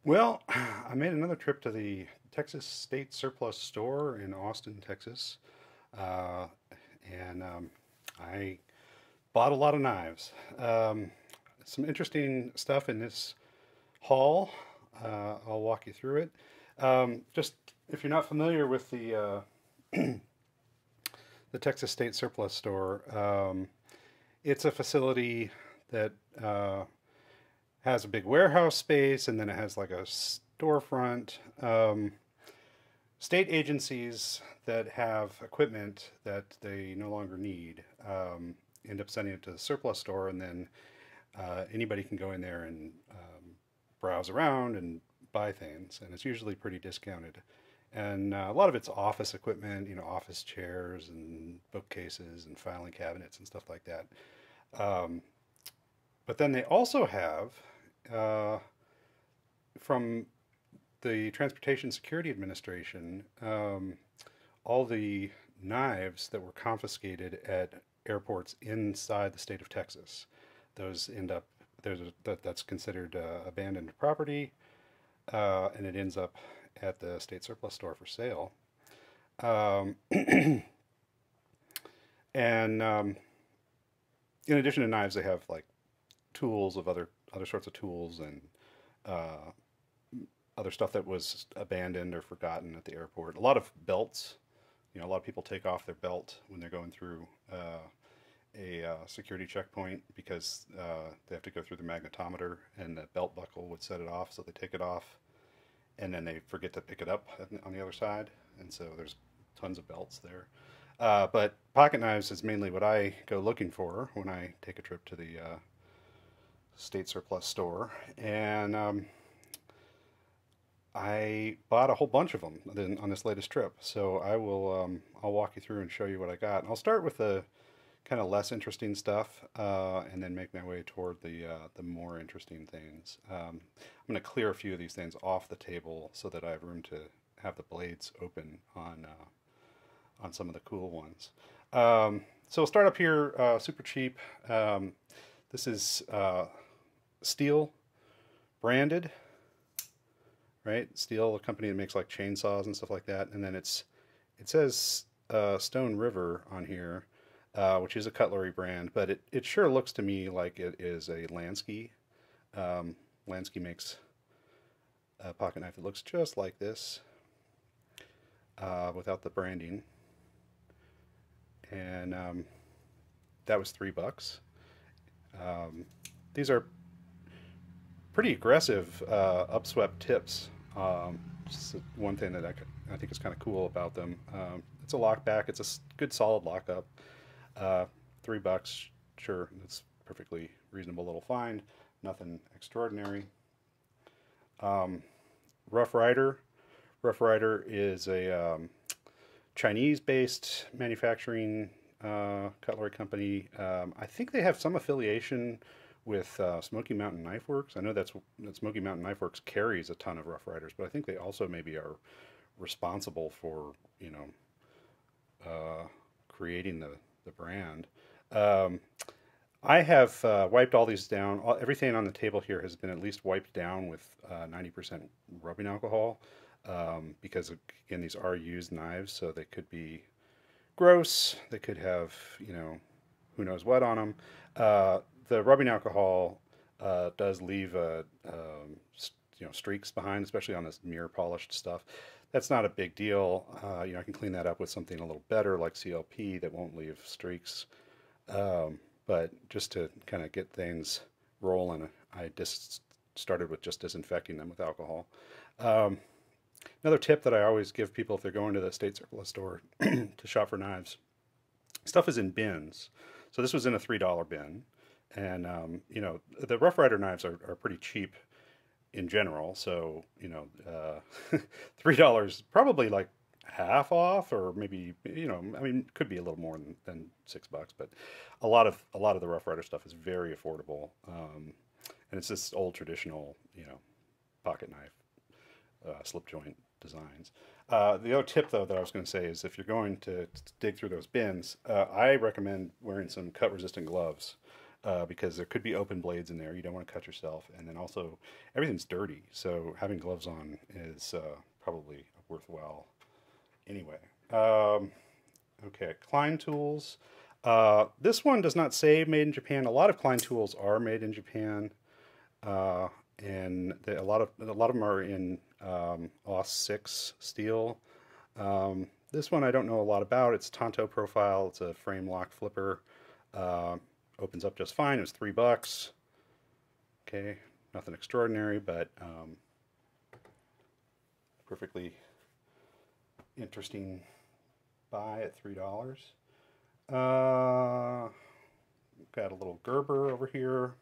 Well, I made another trip to the Texas State Surplus Store in Austin, Texas, uh, and I bought a lot of knives. Some interesting stuff in this haul. I'll walk you through it. Just if you're not familiar with the Texas State Surplus Store, it's a facility that has a big warehouse space, and then it has like a storefront. State agencies that have equipment that they no longer need end up sending it to the surplus store, and then anybody can go in there and browse around and buy things, and it's usually pretty discounted. And a lot of it's office equipment, office chairs and bookcases and filing cabinets and stuff like that. Um, but then they also have uh, from the Transportation Security Administration, all the knives that were confiscated at airports inside the state of Texas. Those end up that's considered abandoned property, and it ends up at the state surplus store for sale. Um, and in addition to knives, they have like tools of other sorts of tools and uh, other stuff that was abandoned or forgotten at the airport. A lot of belts. A lot of people take off their belt when they're going through a security checkpoint because they have to go through the magnetometer, and the belt buckle would set it off, so they take it off, and then they forget to pick it up on the other side, and so there's tons of belts there. But pocket knives is mainly what I go looking for when I take a trip to the state surplus store, and I bought a whole bunch of them on this latest trip. So I'll walk you through and show you what I got. And I'll start with the kind of less interesting stuff, and then make my way toward the more interesting things. I'm going to clear a few of these things off the table so that I have room to have the blades open on some of the cool ones. So we'll start up here, super cheap. This is Steel branded, right? Steel, a company that makes like chainsaws and stuff like that. And then it says Stone River on here, which is a cutlery brand, but it sure looks to me like it is a Lansky. Lansky makes a pocket knife that looks just like this, without the branding. And that was $3. These are pretty aggressive upswept tips. One thing that I think is kind of cool about them. It's a lockback. It's a good solid lockup. $3, sure, that's perfectly reasonable little find. Nothing extraordinary. Rough Ryder. Rough Ryder is a Chinese-based manufacturing cutlery company. I think they have some affiliation with Smoky Mountain Knife Works. I know that Smoky Mountain Knife Works carries a ton of Rough Riders, but I think they also maybe are responsible for creating the brand. Um, I have wiped all these down. Everything on the table here has been at least wiped down with 90% rubbing alcohol, because again, these are used knives, so they could be gross. They could have, who knows what on them. The rubbing alcohol does leave streaks behind, especially on this mirror polished stuff. That's not a big deal. I can clean that up with something a little better like CLP that won't leave streaks. But just to kind of get things rolling, I just started with just disinfecting them with alcohol. Um, Another tip that I always give people if they're going to the state surplus store to shop for knives, stuff is in bins. So this was in a $3 bin. And, the Rough Rider knives are pretty cheap in general. So, $3 probably like half off, or maybe, could be a little more than $6, but a lot of the Rough Rider stuff is very affordable. And it's this old traditional, pocket knife, slip joint designs. The other tip, though, that I was going to say is if you're going to dig through those bins, I recommend wearing some cut resistant gloves. because there could be open blades in there. You don't want to cut yourself. And then also, everything's dirty, so having gloves on is probably worthwhile anyway. Okay, Klein tools. This one does not say made in Japan. A lot of Klein tools are made in Japan, and a lot of them are in AUS 6 steel. This one I don't know a lot about. It's Tonto profile. It's a frame lock flipper. Opens up just fine. It was $3. Okay, nothing extraordinary, but perfectly interesting buy at $3. Got a little Gerber over here.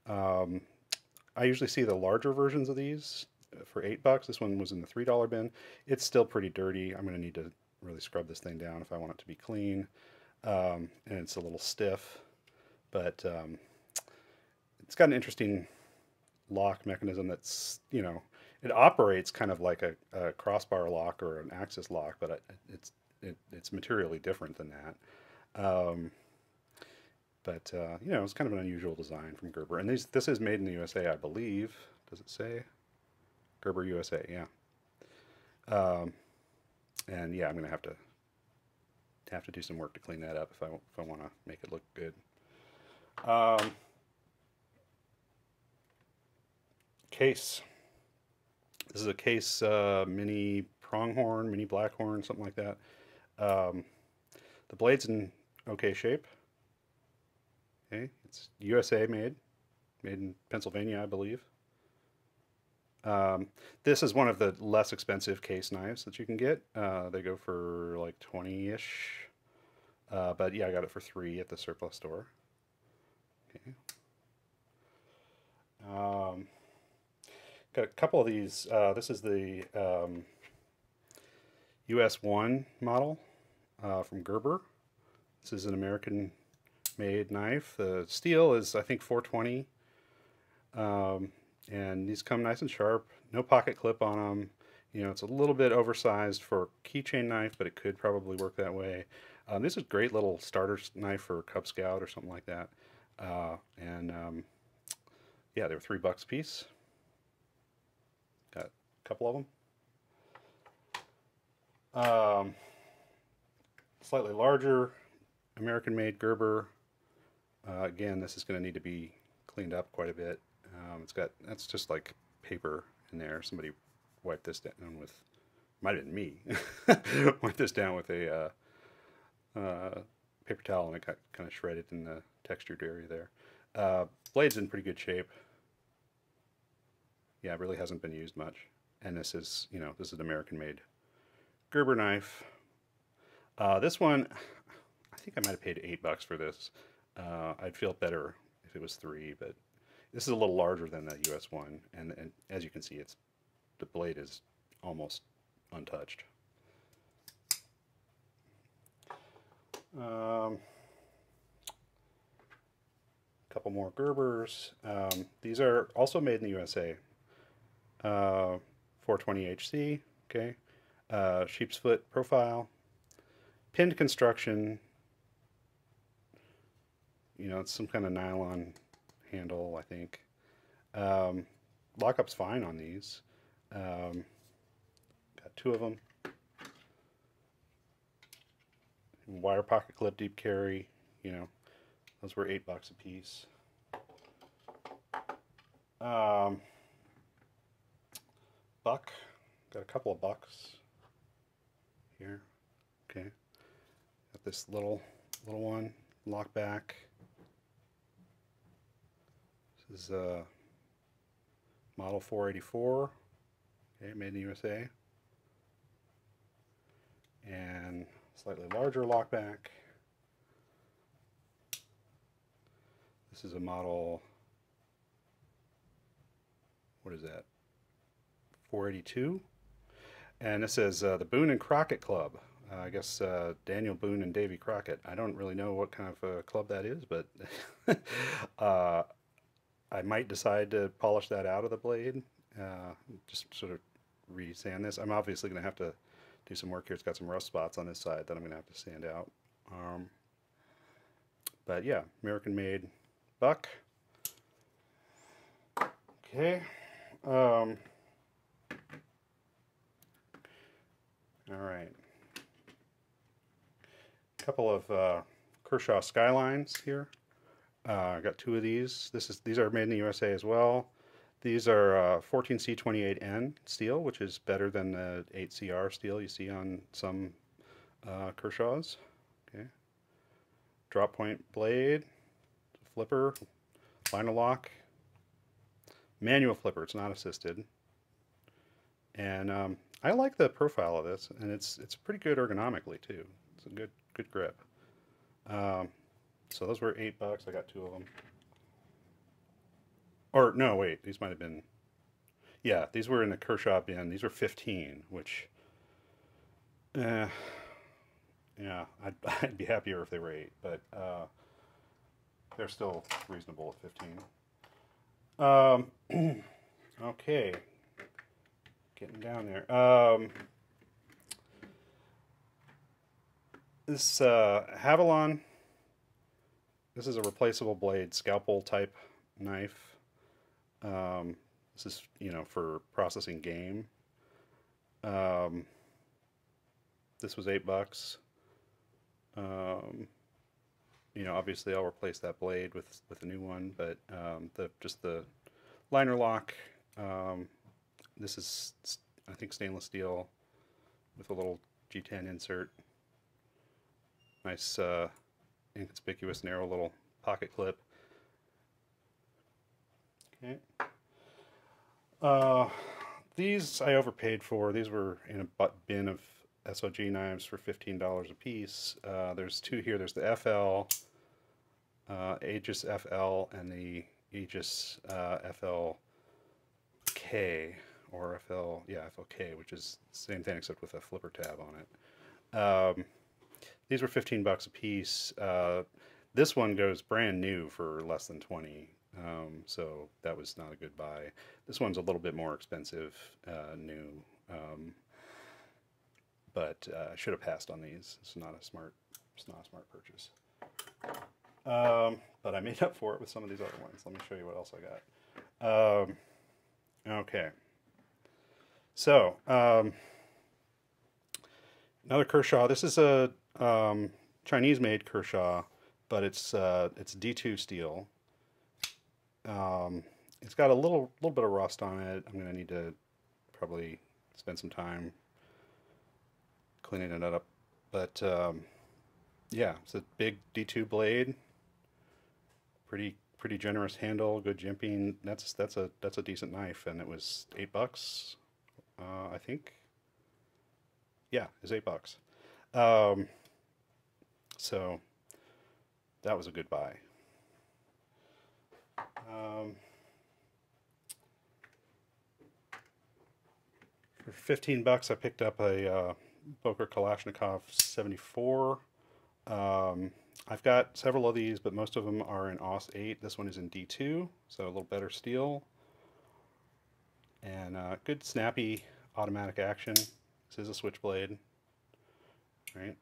I usually see the larger versions of these for $8. This one was in the $3 bin. It's still pretty dirty. I'm going to need to really scrub this thing down if I want it to be clean. And it's a little stiff, but it's got an interesting lock mechanism that's, you know, it operates kind of like a crossbar lock or an axis lock, but it's materially different than that. But you know, it's kind of an unusual design from Gerber. And this is made in the USA, I believe. Does it say? Gerber USA, yeah. And yeah, I'm going to have to do some work to clean that up if I want to make it look good. Case. This is a Case mini pronghorn, mini blackhorn, something like that. The blade's in okay shape. Okay, it's USA made in Pennsylvania, I believe. This is one of the less expensive case knives that you can get. They go for like 20-ish. But yeah, I got it for $3 at the surplus store. Okay. Got a couple of these. This is the US1 model from Gerber. This is an American-made knife. The steel is, I think, 420. And these come nice and sharp. No pocket clip on them. You know, it's a little bit oversized for a keychain knife, but it could probably work that way. This is a great little starter knife for Cub Scout or something like that. Yeah, they were $3 a piece. Got a couple of them. Slightly larger, American-made Gerber. Again, this is going to need to be cleaned up quite a bit. That's just like paper in there. Somebody wiped this down with, might have been me, wiped this down with a paper towel, and it got kind of shredded in the textured area there. Blade's in pretty good shape. Yeah, it really hasn't been used much. And this is, you know, this is an American-made Gerber knife. This one, I think I might have paid $8 for this. I'd feel better if it was $3, but this is a little larger than the US one, and as you can see, the blade is almost untouched. Couple more Gerbers. These are also made in the USA. 420HC, okay. Sheep's foot profile. Pinned construction. You know, it's some kind of nylon handle, I think. Lockup's fine on these. Got 2 of them. Wire pocket clip, deep carry. You know, those were $8 a piece. Buck. Got a couple of bucks here. Okay. Got this little one. Lockback. This is model 484, okay, made in the USA. And slightly larger lockback. This is a model, what is that, 482? And this is the Boone and Crockett Club. I guess Daniel Boone and Davy Crockett. I don't really know what kind of club that is, but I might decide to polish that out of the blade, just sort of re-sand this. I'm obviously going to have to do some work here. It's got some rust spots on this side that I'm going to have to sand out. But yeah, American-made buck. Okay. All right. A couple of Kershaw Skylines here. I got two of these. These are made in the USA as well. These are 14C28N steel, which is better than the 8CR steel you see on some Kershaws. Okay. Drop point blade, flipper, liner lock, manual flipper. It's not assisted. And I like the profile of this, and it's pretty good ergonomically too. It's a good grip. So those were $8. I got two of them. Or no, wait, these might have been. Yeah, these were in the Kershaw bin. These were 15, which, yeah, I'd be happier if they were 8, but they're still reasonable at 15. Okay, getting down there. This Havalon. This is a replaceable blade, scalpel type knife. This is, for processing game. This was $8. Obviously I'll replace that blade with a new one, but just the liner lock. This is, I think, stainless steel with a little G10 insert. Nice inconspicuous narrow little pocket clip. Okay. These I overpaid for. These were in a bin of SOG knives for $15 a piece. There's two here. There's the FL, Aegis FL, and the Aegis FLK, or FLK, which is the same thing except with a flipper tab on it. These were $15 a piece. This one goes brand new for less than 20. So that was not a good buy. This one's a little bit more expensive, new, but I should have passed on these. It's not a smart purchase. But I made up for it with some of these other ones. Let me show you what else I got. Okay. So another Kershaw. This is a Chinese-made Kershaw, but it's D2 steel. It's got a little bit of rust on it. I'm going to need to probably spend some time cleaning it up. But yeah, it's a big D2 blade. Pretty generous handle, good jimping. That's a decent knife, and it was $8. I think. Yeah, it's $8. So that was a good buy. For $15, I picked up a Boker Kalashnikov 74. I've got several of these, but most of them are in AUS 8. This one is in D2, so a little better steel. And good snappy automatic action. This is a switchblade, right?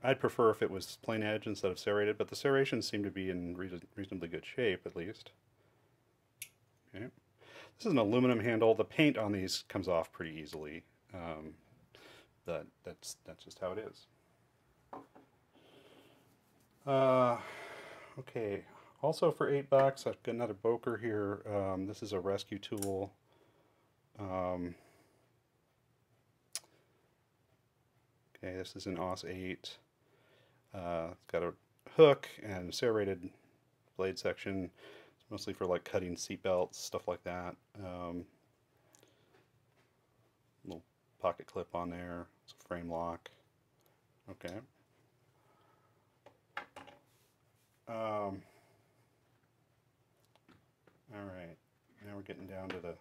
I'd prefer if it was plain edge instead of serrated, but the serrations seem to be in reasonably good shape, at least. Okay. This is an aluminum handle. The paint on these comes off pretty easily. That's just how it is. Okay. Also for $8, I've got another Boker here. This is a rescue tool. Okay, this is an AUS 8. It's got a hook and serrated blade section. It's mostly for like cutting seat belts, stuff like that. Little pocket clip on there. It's a frame lock. Okay. All right, now we're getting down to the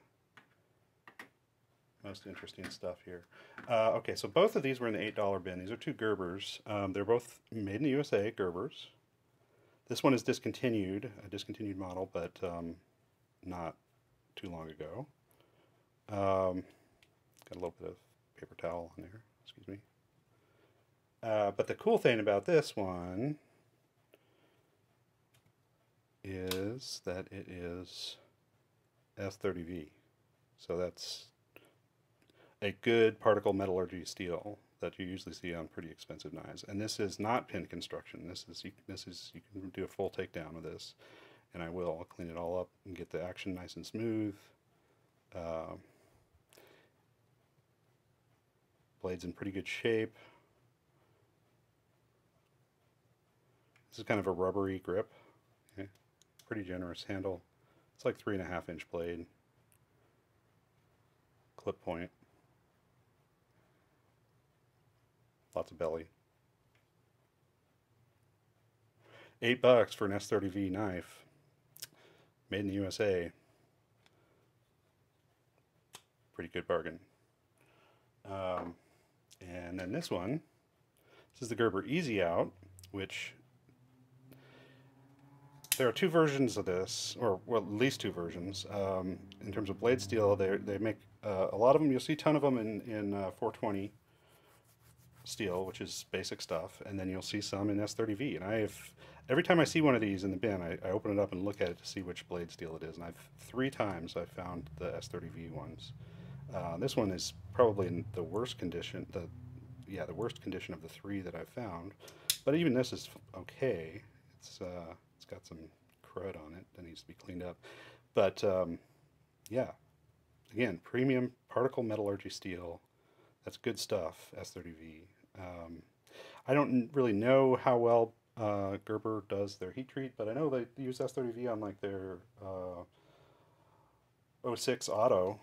most interesting stuff here. Okay, so both of these were in the $8 bin. These are two Gerbers. They're both made in the USA, Gerbers. This one is discontinued, a discontinued model, but not too long ago. Got a little bit of paper towel on there, excuse me. But the cool thing about this one is that it is S30V. So that's a good particle metallurgy steel that you usually see on pretty expensive knives. And this is not pin construction. You can do a full takedown of this, and I will. I'll clean it all up and get the action nice and smooth. Blade's in pretty good shape. This is kind of a rubbery grip. Okay. Pretty generous handle. It's like 3.5-inch blade. Clip point. Lots of belly. $8 for an S30V knife. Made in the USA. Pretty good bargain. And then this one. This is the Gerber Easy Out, which there are two versions of this, or well, at least two versions. In terms of blade steel, they make a lot of them. You'll see a ton of them in 420 steel, which is basic stuff, and then you'll see some in S30V. And every time I see one of these in the bin, I open it up and look at it to see which blade steel it is. And 3 times I've found the S30V ones. This one is probably in the worst condition. The worst condition of the 3 that I've found. But even this is okay. It's got some crud on it that needs to be cleaned up. But yeah, again, premium particle metallurgy steel. That's good stuff, S30V. I don't really know how well Gerber does their heat treat, but I know they use S30V on like their 06 Auto,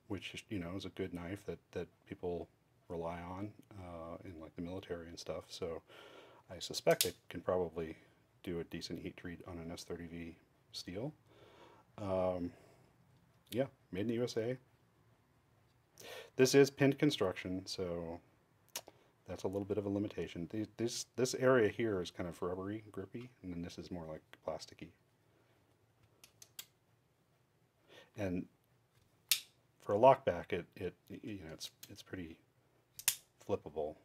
which is a good knife that people rely on in like the military and stuff. So I suspect they can probably do a decent heat treat on an S30V steel. Yeah, made in the USA. This is pinned construction, so that's a little bit of a limitation. This area here is kind of rubbery, grippy, and then this is more like plasticky. And for a lockback, it's pretty flippable,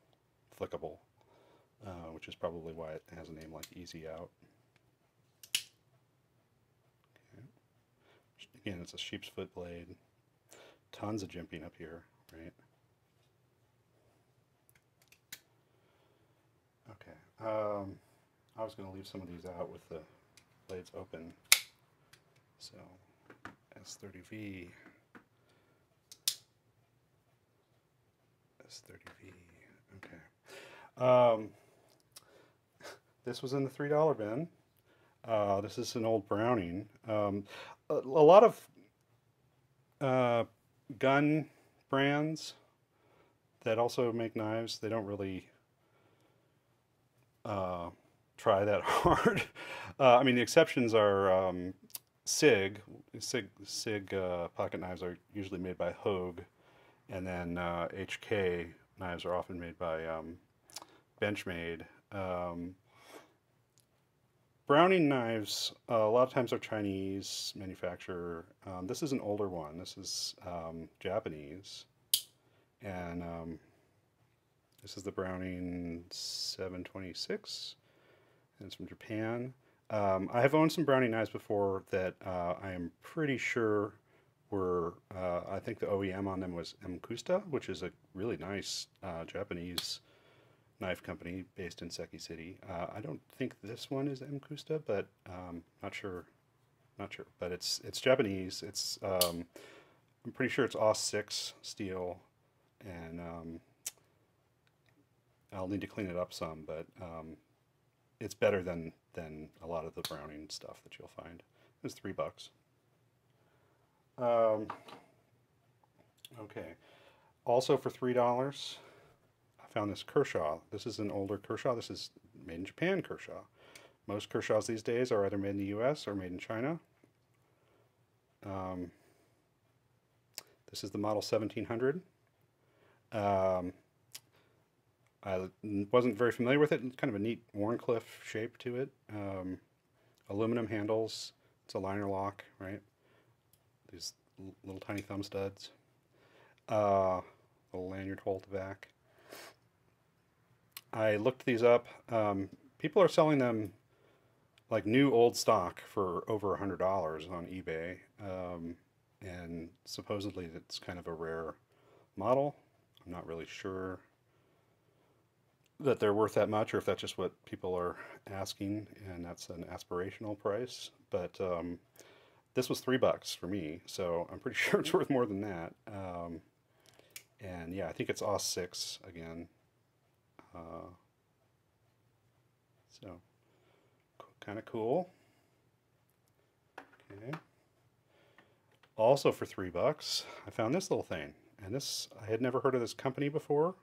which is probably why it has a name like Easy Out. Okay. Again, it's a sheep's foot blade. Tons of jimping up here, right? Okay. I was going to leave some of these out with the blades open. So, S30V. S30V. Okay. This was in the $3 bin. This is an old Browning. A lot of gun brands that also make knives, they don't really try that hard. I mean, the exceptions are SIG pocket knives are usually made by Hogue, and then HK knives are often made by Benchmade. Browning knives, a lot of times are Chinese manufacturer. This is an older one. This is Japanese. And this is the Browning 726. And it's from Japan. I have owned some Browning knives before that I am pretty sure were, I think the OEM on them was Mkusta, which is a really nice Japanese knife company based in Seki City. I don't think this one is Mkusta, but not sure. But it's Japanese. It's I'm pretty sure it's AUS 6 steel, and I'll need to clean it up some, but it's better than a lot of the Browning stuff that you'll find. It's $3. Okay. Also for $3. Found this Kershaw. This is an older Kershaw. This is made in Japan Kershaw. Most Kershaws these days are either made in the US or made in China. This is the model 1700. I wasn't very familiar with it. It's kind of a neat Wharncliffe shape to it. Aluminum handles. It's a liner lock, right? These little tiny thumb studs. Little lanyard hole at the back. I looked these up. People are selling them like new old stock for over $100 on eBay. And supposedly it's kind of a rare model. I'm not really sure that they're worth that much, or if that's just what people are asking, and that's an aspirational price. But this was $3 for me, so I'm pretty sure it's worth more than that. And yeah, I think it's AUS 6 again. So kind of cool. Okay. Also for $3, I found this little thing, and this I had never heard of this company before.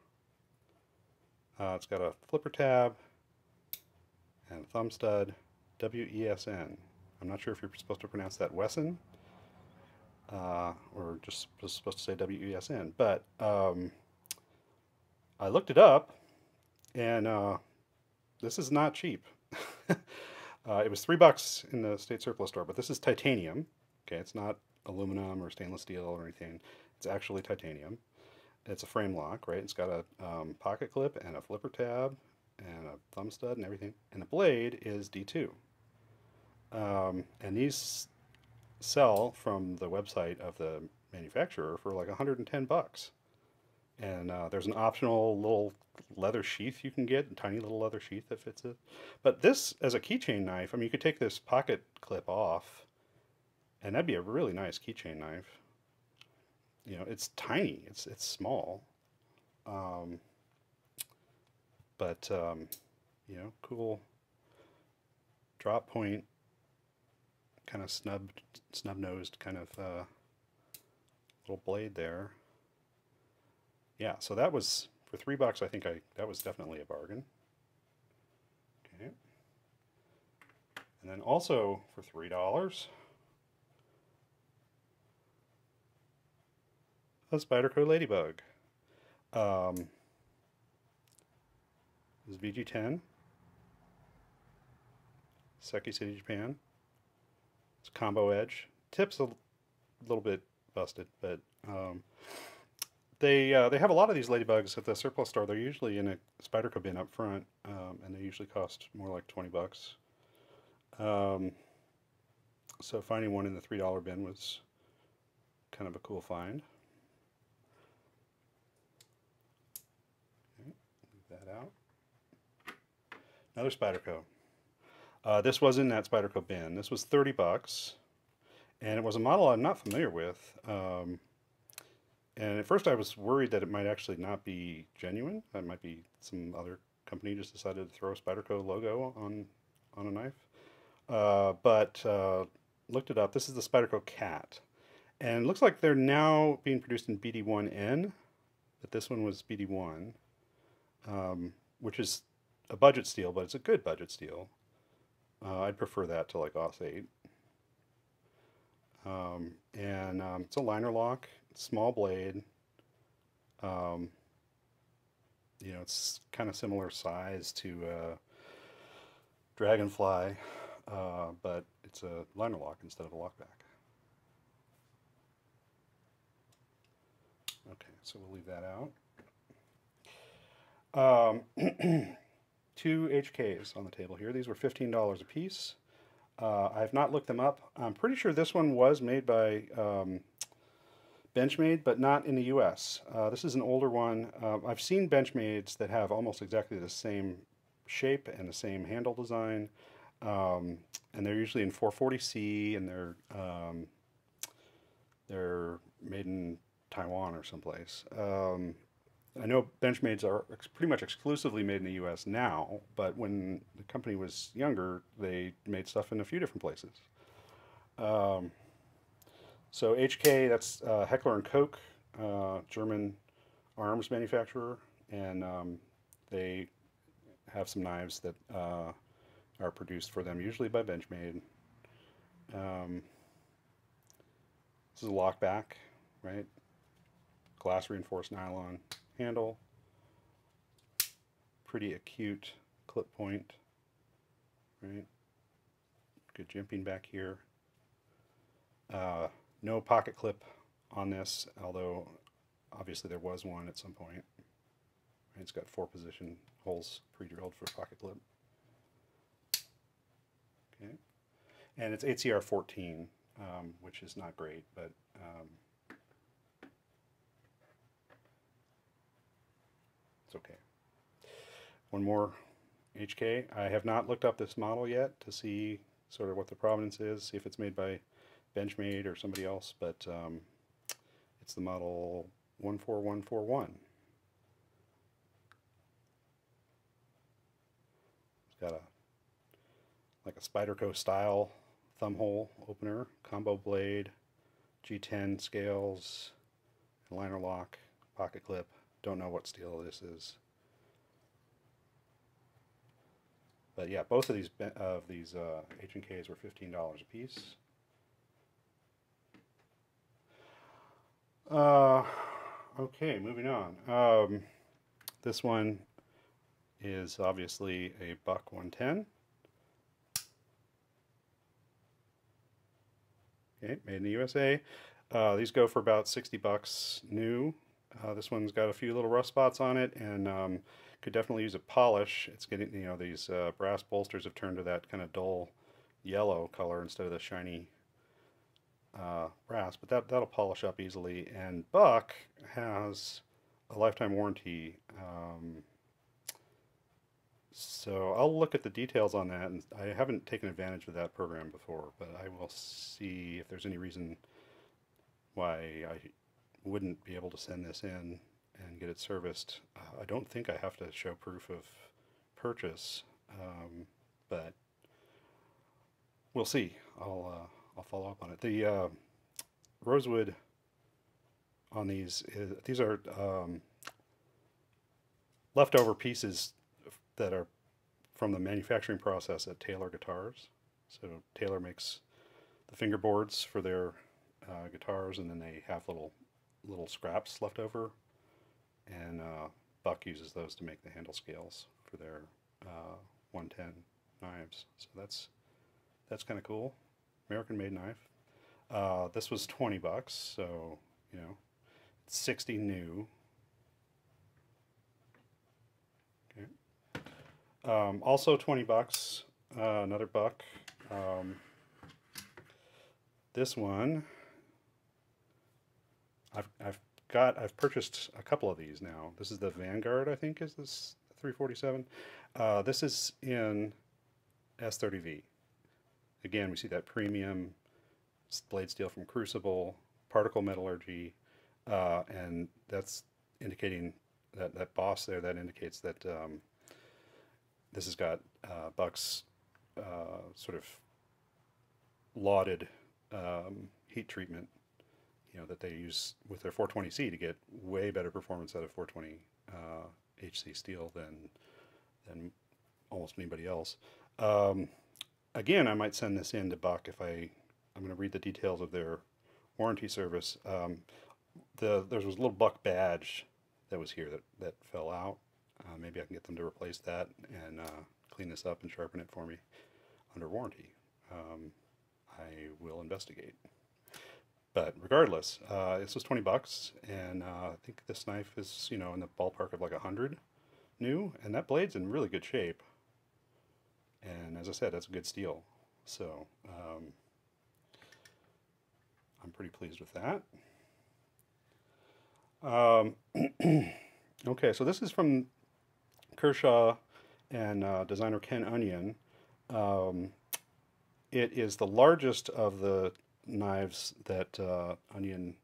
It's got a flipper tab and a thumb stud, WESN. I'm not sure if you're supposed to pronounce that Wesson or just supposed to say WESN, but I looked it up, and this is not cheap. It was $3 in the state surplus store, but this is titanium. Okay, it's not aluminum or stainless steel or anything. It's actually titanium. It's a frame lock, right? It's got a pocket clip and a flipper tab and a thumb stud and everything. And the blade is D2. And these sell from the website of the manufacturer for like $110. And there's an optional little leather sheath you can get, a tiny little leather sheath that fits it. But this, as a keychain knife, I mean, you could take this pocket clip off, and that'd be a really nice keychain knife. You know, it's tiny, it's small, but you know, cool drop point, kind of snub-nosed kind of little blade there. Yeah, so that was for $3. I think that was definitely a bargain. Okay, and then also for $3. A Spyderco Ladybug. This is VG10. Seki City, Japan. It's combo edge. Tip's a little bit busted, but they have a lot of these ladybugs at the surplus store. They're usually in a Spyderco bin up front, and they usually cost more like $20. So finding one in the $3 bin was kind of a cool find. That out. Another Spyderco. This was in that Spyderco bin. This was $30, and it was a model I'm not familiar with. And at first I was worried that it might actually not be genuine. That might be some other company just decided to throw a Spyderco logo on a knife. But looked it up. This is the Spyderco Cat. And it looks like they're now being produced in BD1N, but this one was BD1. Which is a budget steel, but it's a good budget steel. I'd prefer that to like AUS 8. It's a liner lock, small blade. You know, it's kind of similar size to Dragonfly, but it's a liner lock instead of a lockback. Okay, so we'll leave that out. 2 HKs on the table here. These were $15 a piece. I've not looked them up. I'm pretty sure this one was made by Benchmade, but not in the US. This is an older one. I've seen Benchmades that have almost exactly the same shape and the same handle design, and they're usually in 440C, and they're made in Taiwan or someplace. I know Benchmades are pretty much exclusively made in the U.S. now, but when the company was younger, they made stuff in a few different places. So HK, that's Heckler & Koch, German arms manufacturer, and they have some knives that are produced for them, usually by Benchmade. This is a lockback, right? Glass reinforced nylon handle, pretty acute clip point, right? Good jimping back here. No pocket clip on this, although obviously there was one at some point. It's got 4 position holes pre-drilled for pocket clip. Okay, and it's ACR 14, which is not great, but it's okay. One more HK. I have not looked up this model yet to see sort of what the provenance is, see if it's made by Benchmade or somebody else, but it's the model 14141. It's got like a Spyderco style thumb hole opener, combo blade, G10 scales, liner lock, pocket clip. Don't know what steel this is. But yeah, both of these H&Ks were $15 a piece. Okay, moving on. This one is obviously a Buck 110. Okay, made in the USA. These go for about 60 bucks new. This one's got a few little rust spots on it, and could definitely use a polish. It's getting, you know, these brass bolsters have turned to that kind of dull yellow color instead of the shiny brass, but that'll polish up easily. And Buck has a lifetime warranty, so I'll look at the details on that, and I haven't taken advantage of that program before, but I will see if there's any reason why I wouldn't be able to send this in and get it serviced. I don't think I have to show proof of purchase, but we'll see. I'll follow up on it. The rosewood on these are leftover pieces that are from the manufacturing process at Taylor Guitars. So Taylor makes the fingerboards for their guitars, and then they have little scraps left over, and Buck uses those to make the handle scales for their 110 knives. So that's kind of cool. American made knife. This was 20 bucks, so you know, 60 new. Okay. Also 20 bucks. Another buck. This one, I've purchased a couple of these now. This is the Vanguard, I think, is this 347. This is in S30V. Again, we see that premium blade steel from Crucible, particle metallurgy, and that's indicating that boss there. That indicates that this has got Buck's sort of lauded heat treatment, you know, that they use with their 420C to get way better performance out of 420 HC steel than almost anybody else. Again, I might send this in to Buck if I'm going to read the details of their warranty service. There was a little Buck badge that was here that fell out. Maybe I can get them to replace that and clean this up and sharpen it for me under warranty. I will investigate. But regardless, this was 20 bucks, and I think this knife is, you know, in the ballpark of like 100 new, and that blade's in really good shape. And as I said, that's a good steel. So I'm pretty pleased with that. Okay, so this is from Kershaw and designer Ken Onion. It is the largest of the knives that Onion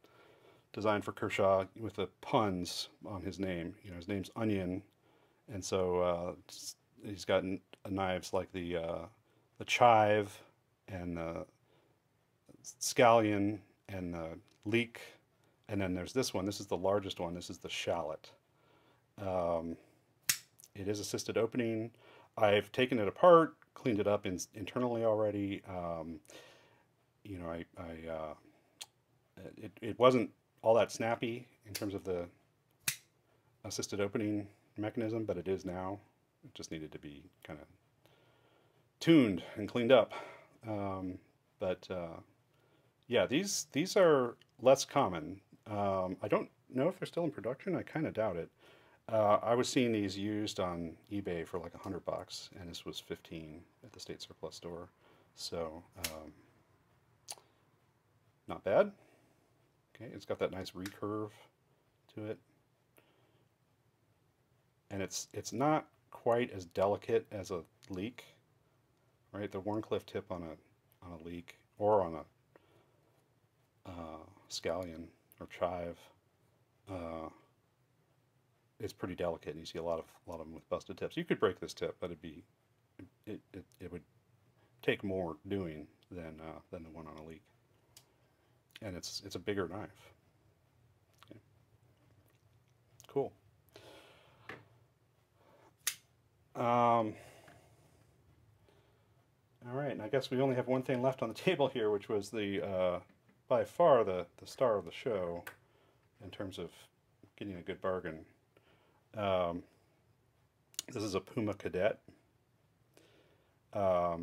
designed for Kershaw, with the puns on his name. You know, his name's Onion, and so he's got knives like the chive and the scallion and the leek, and then there's this one. This is the largest one. This is the shallot. It is assisted opening. I've taken it apart, cleaned it up internally already. You know, it wasn't all that snappy in terms of the assisted opening mechanism, but it is now. It just needed to be kind of tuned and cleaned up. Yeah, these are less common. I don't know if they're still in production. I kind of doubt it. I was seeing these used on eBay for like $100, and this was 15 at the state surplus store. So, not bad. Okay, it's got that nice recurve to it, and it's not quite as delicate as a leak, right? The Warncliffe tip on a leak or on a scallion or chive is pretty delicate, and you see a lot of them with busted tips. You could break this tip, but it would take more doing than the one on a leak, and it's a bigger knife. Okay. Cool. All right, and I guess we only have one thing left on the table here, which was the by far the star of the show in terms of getting a good bargain. This is a Puma Cadet. I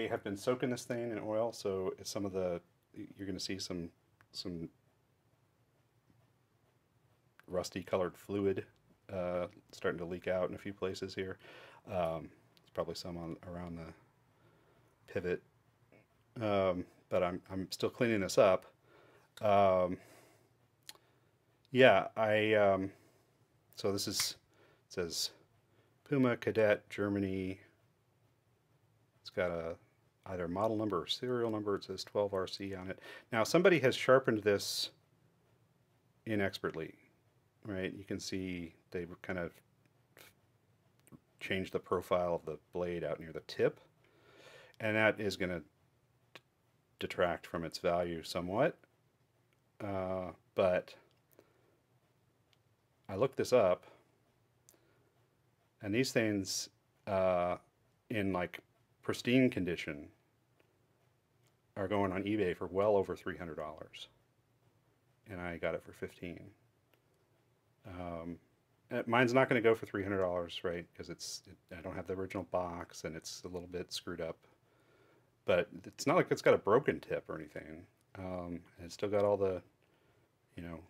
have been soaking this thing in oil, so some of the you're going to see some rusty colored fluid starting to leak out in a few places here. There's probably some around the pivot, but I'm still cleaning this up. Yeah, so this is, it says Puma Cadet Germany. It's got either model number or serial number. It says 12RC on it. Now somebody has sharpened this inexpertly, right? You can see they've kind of changed the profile of the blade out near the tip, and that is going to detract from its value somewhat. But I looked this up, and these things in like pristine condition are going on eBay for well over $300, and I got it for 15. Mine's not going to go for $300, right? Because I don't have the original box, and it's a little bit screwed up. But it's not like it's got a broken tip or anything. And it's still got all the,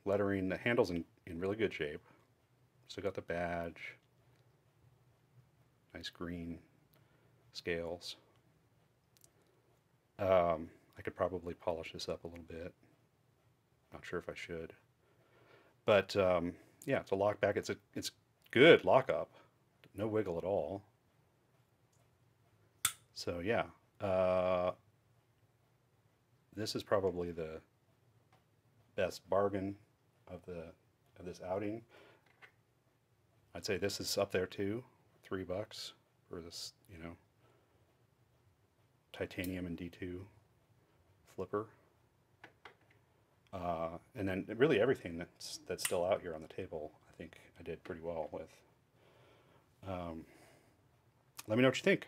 lettering. The handle's in really good shape. Still got the badge. Nice green scales. I could probably polish this up a little bit. Not sure if I should. But yeah, it's a lockback. It's good lockup. No wiggle at all. So yeah, this is probably the best bargain of this outing. I'd say this is up there too. $3 for this, titanium and D2 flipper. And then really everything that's still out here on the table, I think I did pretty well with. Let me know what you think.